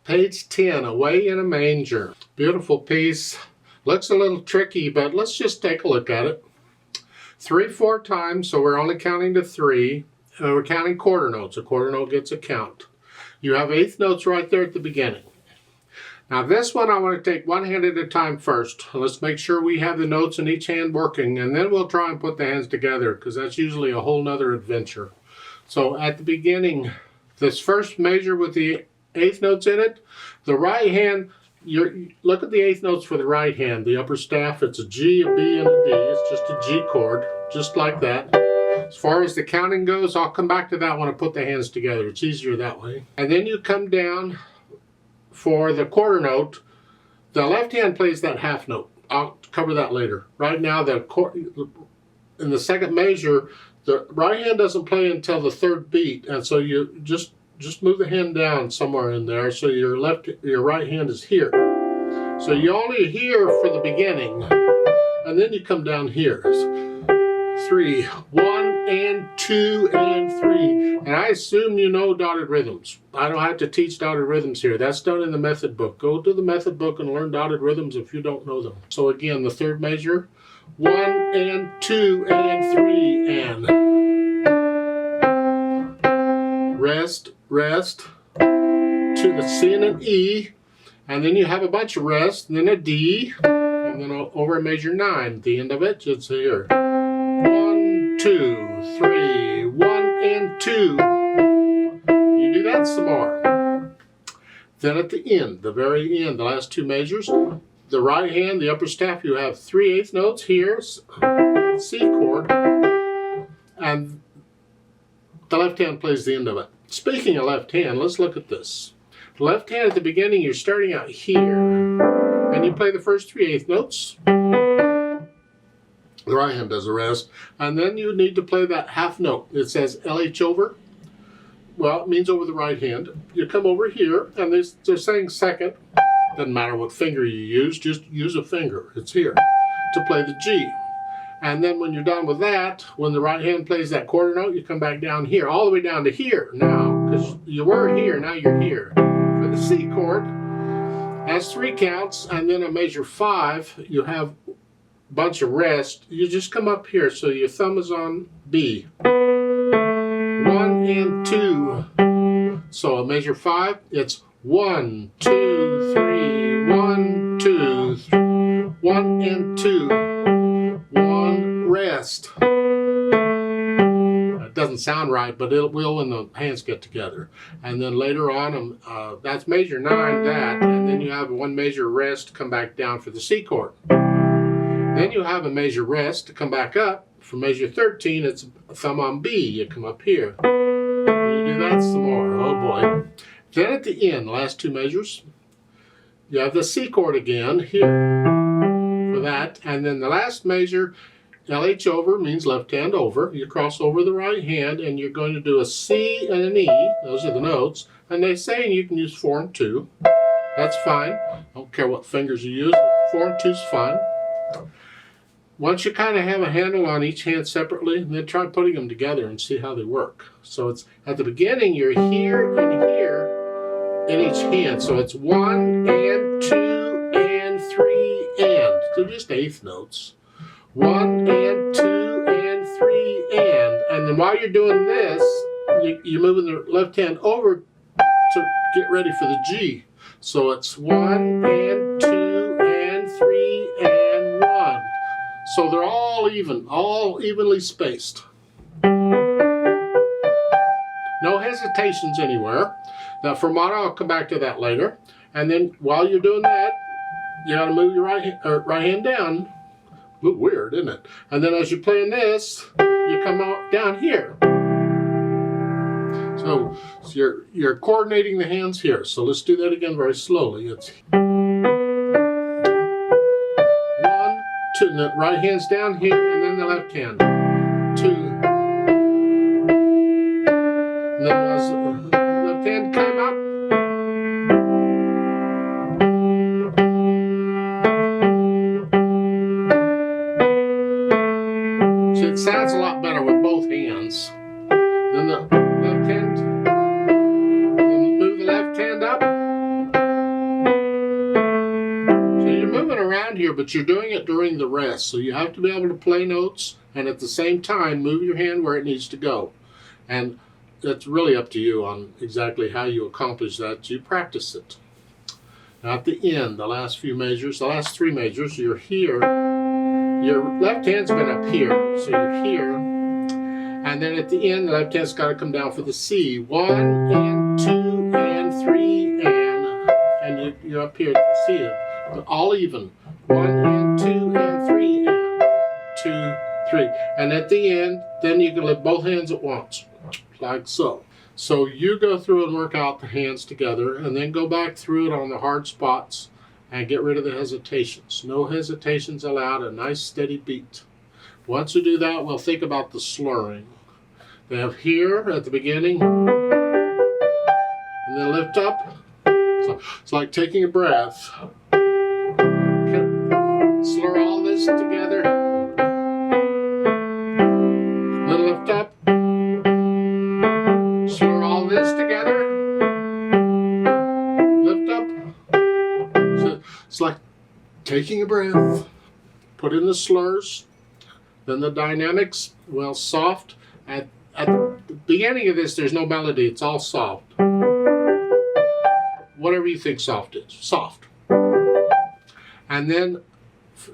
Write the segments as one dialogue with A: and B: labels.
A: Page 10, Away in a Manger. Beautiful piece. Looks a little tricky, but let's just take a look at it. 3/4 times, so we're only counting to 3. We're counting quarter notes. A quarter note gets a count. You have eighth notes right there at the beginning. Now this one I want to take one hand at a time first. Let's make sure we have the notes in each hand working, and then we'll try and put the hands together, because that's usually a whole nother adventure. So at the beginning, this first measure with the eighth notes in it, the right hand, look at the eighth notes for the right hand. The upper staff, it's a G, a B, and a D. It's just a G chord, just like that. As far as the counting goes, I'll come back to that when I put the hands together. It's easier that way. And then you come down for the quarter note. The left hand plays that half note. I'll cover that later. Right now, in the second measure, the right hand doesn't play until the third beat, and so you just move the hand down somewhere in there, so your right hand is here. So you only hear for the beginning, and then you come down here. 3, 1 and 2 and 3. And I assume you know dotted rhythms. I don't have to teach dotted rhythms here. That's done in the method book. Go to the method book and learn dotted rhythms if you don't know them. So again, the third measure, 1 and 2 and 3 and. Rest, rest, to the C and an E, and then you have a bunch of rest, and then a D, and then over a measure 9. The end of it, it's here. 1, 2, 3, 1 and 2. You do that some more. Then at the end, the very end, the last two measures, the right hand, the upper staff, you have 3/8 notes here, C chord, and the left hand plays the end of it. Speaking of left hand, let's look at this. The left hand at the beginning, you're starting out here, and you play the first 3/8 notes. The right hand does the rest, and then you need to play that half note. It says LH over. Well, it means over the right hand. You come over here, and they're saying second. Doesn't matter what finger you use, just use a finger. It's here to play the G. And then when you're done with that, when the right hand plays that quarter note, you come back down here, all the way down to here now, because you were here, now you're here. For the C chord, has 3 counts, and then a measure 5, you have a bunch of rest. You just come up here, so your thumb is on B. 1 and 2. So a measure 5, it's 1, 2, 3, 1, 2, 3, 1 and 2. Rest. It doesn't sound right, but it will when the hands get together. And then later on, that's measure 9, that, and then you have one measure rest to come back down for the C chord. Then you have a measure rest to come back up. For measure 13, it's a thumb on B. You come up here. You do that some more. Oh boy. Then at the end, last two measures, you have the C chord again here for that, and then the last measure, LH over, means left hand over. You cross over the right hand, and you're going to do a C and an E. Those are the notes. And they're saying you can use 4 and 2. That's fine. I don't care what fingers you use. 4 and 2 is fine. Once you kind of have a handle on each hand separately, then try putting them together and see how they work. So it's at the beginning, you're here and here in each hand. So it's 1 and 2 and 3 and. They're just eighth notes. 1 and 2 and 3 and then while you're doing this, you're moving the left hand over to get ready for the G. So it's 1 and 2 and 3 and 1. So they're all even, all evenly spaced. No hesitations anywhere. The fermata, I'll come back to that later. And then while you're doing that, you got to move your right hand down. Look weird, isn't it? And then as you're playing this, you come out down here. So you're coordinating the hands here. So let's do that again very slowly. It's 1, 2, and the right hand's down here, and then the left hand. 2. And then as the left hand came up, it sounds a lot better with both hands. Then the left hand, then move the left hand up, here, but you're doing it during the rest. So you have to be able to play notes and at the same time move your hand where it needs to go. And it's really up to you on exactly how you accomplish that. You practice it. Now at the end, the last few measures, the last three measures, you're here. Your left hand's been up here, so you're here. And then at the end, the left hand's got to come down for the C. 1 and 2 and 3 and you're up here at the C. All even. 1 and 2 and 3 and 2, 3. And at the end, then you can lift both hands at once, like so. So you go through and work out the hands together and then go back through it on the hard spots and get rid of the hesitations. No hesitations allowed, a nice steady beat. Once you do that, we'll think about the slurring. They have here at the beginning, and then lift up. So it's like taking a breath. Slur all this together. Then lift up. Slur all this together. Lift up. So it's like taking a breath. Put in the slurs. Then the dynamics, well, soft. At the beginning of this, there's no melody. It's all soft. Whatever you think soft is. Soft. And then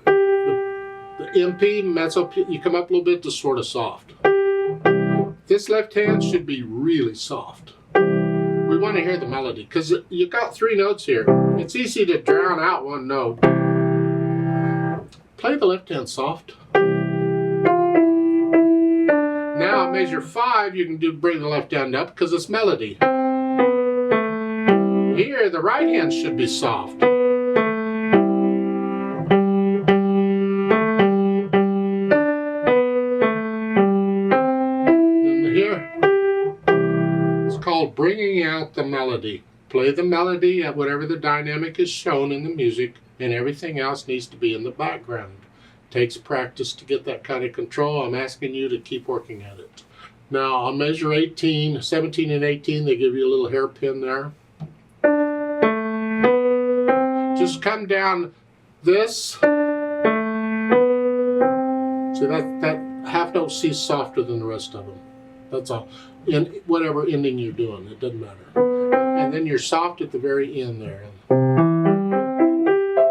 A: the MP, mezzo, you come up a little bit to sort of soft. This left hand should be really soft. We want to hear the melody because you got three notes here. It's easy to drown out one note. Play the left hand soft. Now at measure 5, you can bring the left hand up because it's melody. Here, the right hand should be soft. Bringing out the melody. Play the melody at whatever the dynamic is shown in the music, and everything else needs to be in the background. It takes practice to get that kind of control. I'm asking you to keep working at it. Now on measure 18, 17 and 18, they give you a little hairpin there. Just come down this. See that half note C is softer than the rest of them. That's all. In whatever ending you're doing, it doesn't matter. And then you're soft at the very end there.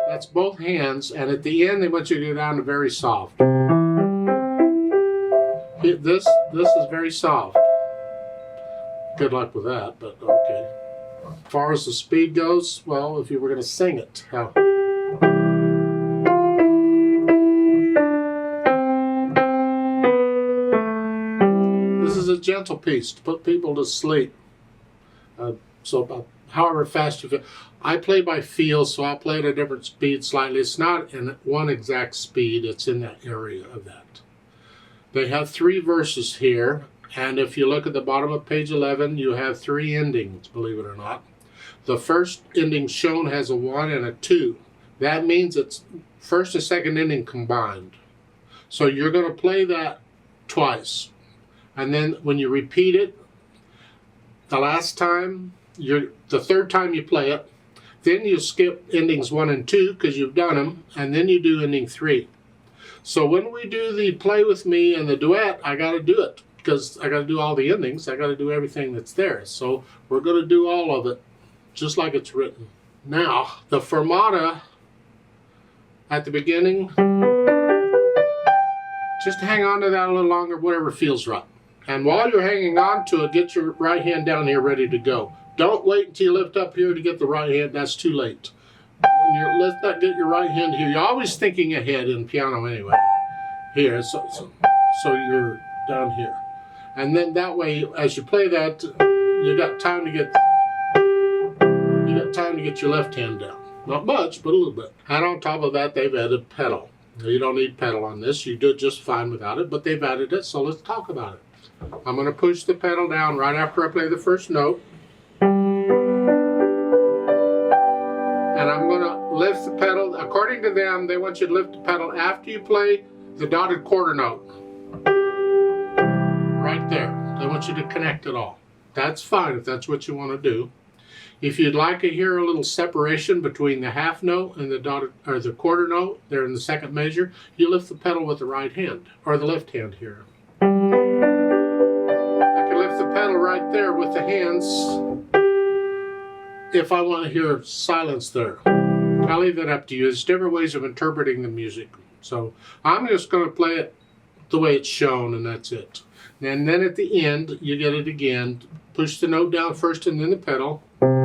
A: That's both hands, and at the end they want you to go down to very soft. This is very soft. Good luck with that, but okay. As far as the speed goes, well, if you were going to sing it, how? A gentle piece to put people to sleep. So about however fast you feel. I play by feel, so I'll play at a different speed slightly. It's not in one exact speed, it's in that area of that. They have 3 verses here, and if you look at the bottom of page 11, you have 3 endings, believe it or not. The first ending shown has a 1 and a 2. That means it's first and second ending combined. So you're going to play that twice. And then when you repeat it, the last time, the third time you play it, then you skip endings 1 and 2 because you've done them, and then you do ending 3. So when we do the play with me and the duet, I got to do it because I got to do all the endings. I got to do everything that's there. So we're going to do all of it just like it's written. Now, the fermata at the beginning, just hang on to that a little longer, whatever feels right. And while you're hanging on to it, get your right hand down here ready to go. Don't wait until you lift up here to get the right hand. That's too late. Let that get your right hand here. You're always thinking ahead in piano anyway. Here, so you're down here. And then that way, as you play that, you got time to get your left hand down. Not much, but a little bit. And on top of that, they've added pedal. You don't need pedal on this. You do it just fine without it, but they've added it, so let's talk about it. I'm going to push the pedal down right after I play the first note. And I'm going to lift the pedal. According to them, they want you to lift the pedal after you play the dotted quarter note. Right there. They want you to connect it all. That's fine if that's what you want to do. If you'd like to hear a little separation between the half note and the dotted or the quarter note there in the second measure, you lift the pedal with the right hand or the left hand here. I can lift the pedal right there with the hands if I want to hear silence there. I'll leave that up to you. There's different ways of interpreting the music. So I'm just going to play it the way it's shown, and that's it. And then at the end, you get it again. Push the note down first and then the pedal. And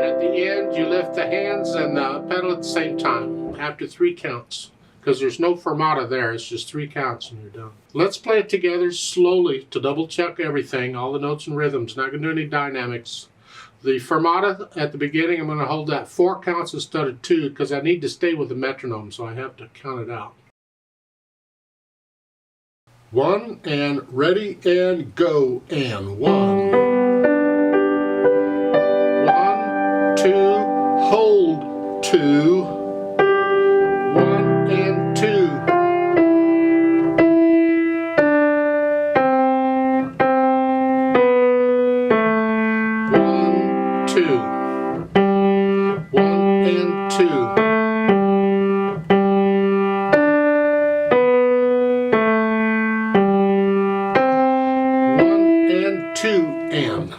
A: at the end, you lift the hands and the pedal at the same time after 3 counts. Because there's no fermata there, it's just 3 counts and you're done. Let's play it together slowly to double check everything, all the notes and rhythms. Not going to do any dynamics. The fermata at the beginning, I'm going to hold that 4 counts instead of 2 because I need to stay with the metronome, so I have to count it out. 1 and ready and go and 1. 1, 2, hold 2. 1 and 2. 1, 2. 1 and 2. 1 and 2 and 2.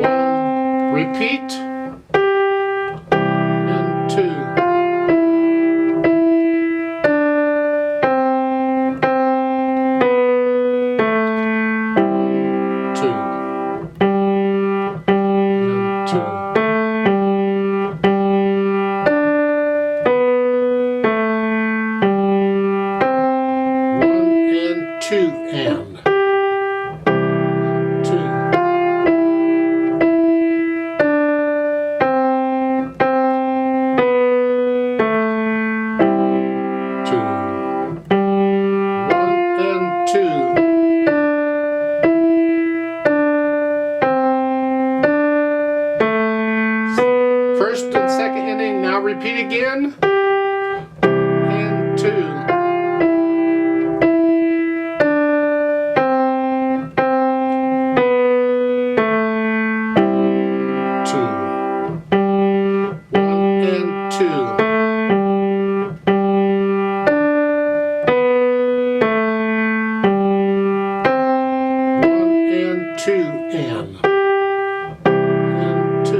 A: 1. Repeat. And 2. 2. And 2. 1 and 2 and 2. 2. 1 and 2. First and second ending, now repeat again. And 2. 2. 1 and 2. 1 and 2 and 2.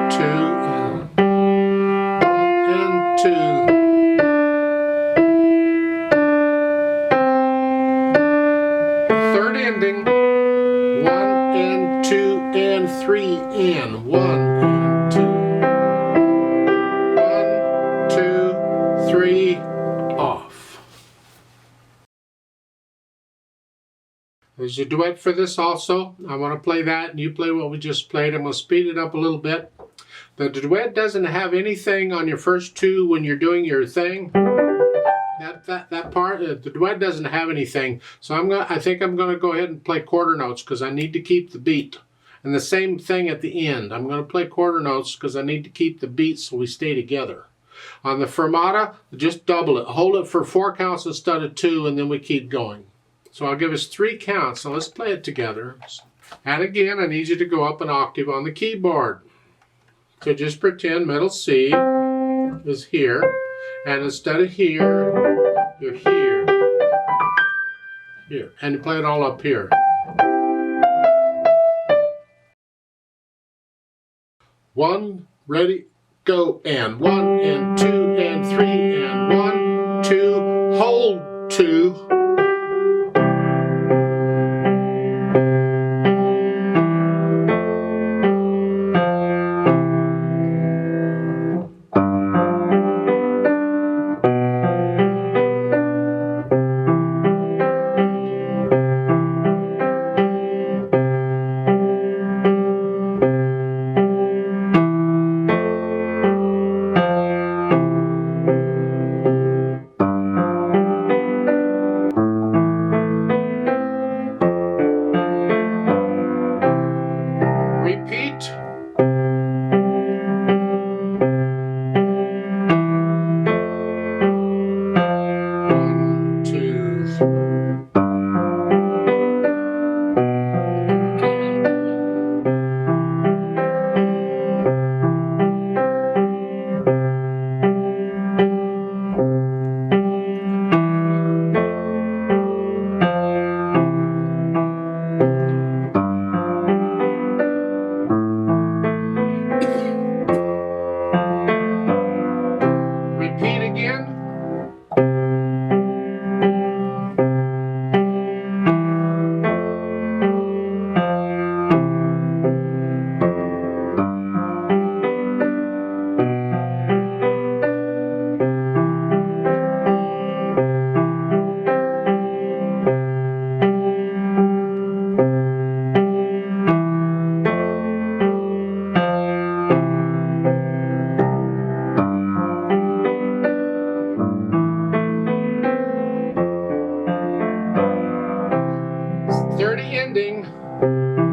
A: 2 and 1 and 2. Third ending. 1 and 2 and 3 and 1 and 2. 1, 2, 3, off. There's a duet for this also. I want to play that and you play what we just played. I'm going to speed it up a little bit. The duet doesn't have anything on your first 2 when you're doing your thing. That part, the duet doesn't have anything. So I think I'm going to go ahead and play quarter notes because I need to keep the beat. And the same thing at the end. I'm going to play quarter notes because I need to keep the beat so we stay together. On the fermata, just double it. Hold it for 4 counts instead of 2 and then we keep going. So I'll give us 3 counts. So let's play it together. And again, I need you to go up an octave on the keyboard. So just pretend middle C is here. And instead of here, you're here. Here. And you play it all up here. One, ready, go, and 1 and 2 and 3 and 1, 2, hold 2. 30 ending.